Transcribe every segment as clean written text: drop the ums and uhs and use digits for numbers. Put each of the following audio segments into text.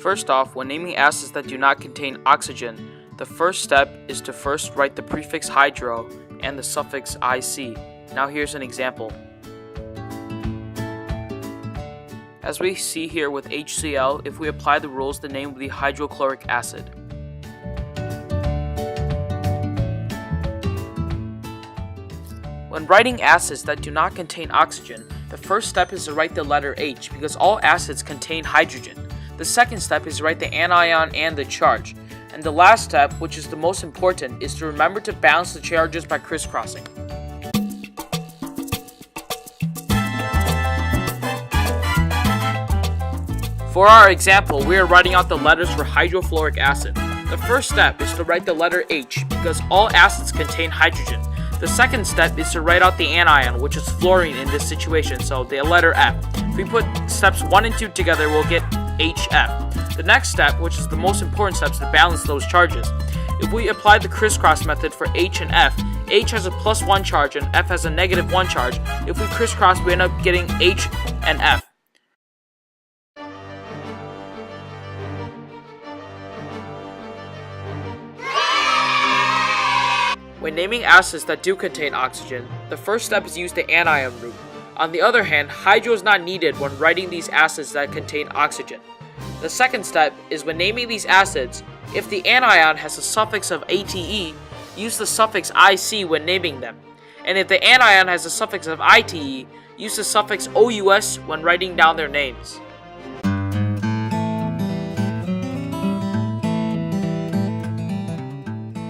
First off, when naming acids that do not contain oxygen, the first step is to first write the prefix hydro and the suffix IC. Now here's an example. As we see here with HCl, if we apply the rules, the name will be hydrochloric acid. When writing acids that do not contain oxygen, the first step is to write the letter H because all acids contain hydrogen. The second step is to write the anion and the charge. And the last step, which is the most important, is to remember to balance the charges by crisscrossing. For our example, we are writing out the letters for hydrofluoric acid. The first step is to write the letter H because all acids contain hydrogen. The second step is to write out the anion, which is fluorine in this situation, so the letter F. If we put steps 1 and 2 together, we'll get HF. The next step, which is the most important step, is to balance those charges. If we apply the crisscross method for H and F, H has a +1 charge and F has a -1 charge. If we crisscross, we end up getting H and F. When naming acids that do contain oxygen, the first step is to use the anion root. On the other hand, hydro is not needed when writing these acids that contain oxygen. The second step is when naming these acids, if the anion has a suffix of ATE, use the suffix IC when naming them. And if the anion has a suffix of ITE, use the suffix OUS when writing down their names.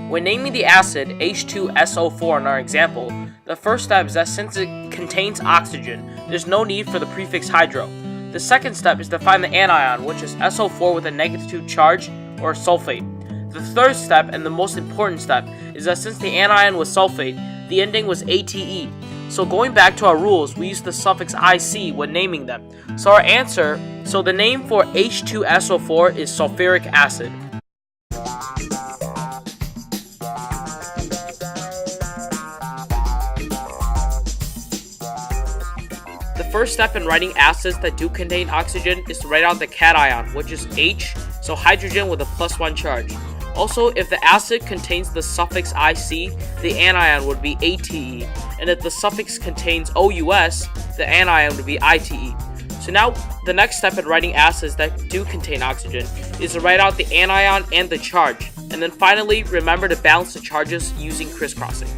When naming the acid H2SO4 in our example, the first step is that since it contains oxygen, there's no need for the prefix hydro. The second step is to find the anion, which is SO4 with a -2 charge, or sulfate. The third step, and the most important step, is that since the anion was sulfate, the ending was ATE. So going back to our rules, we use the suffix IC when naming them. So the name for H2SO4 is sulfuric acid. The first step in writing acids that do contain oxygen is to write out the cation, which is H, so hydrogen with a +1 charge. Also, if the acid contains the suffix IC, the anion would be ATE, and if the suffix contains OUS, the anion would be ITE. So now, the next step in writing acids that do contain oxygen is to write out the anion and the charge, and then finally, remember to balance the charges using crisscrossing.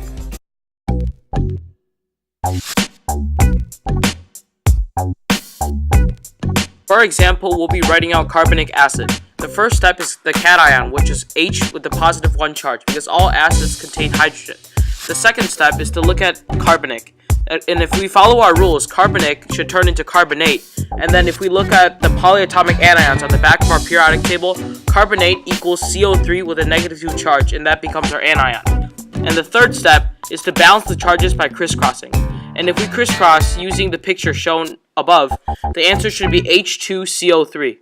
For example, we'll be writing out carbonic acid. The first step is the cation, which is H with the +1 charge, because all acids contain hydrogen. The second step is to look at carbonic. And if we follow our rules, carbonic should turn into carbonate. And then if we look at the polyatomic anions on the back of our periodic table, carbonate equals CO3 with a -2 charge, and that becomes our anion. And the third step is to balance the charges by crisscrossing. And if we crisscross using the picture shown above, the answer should be H2CO3.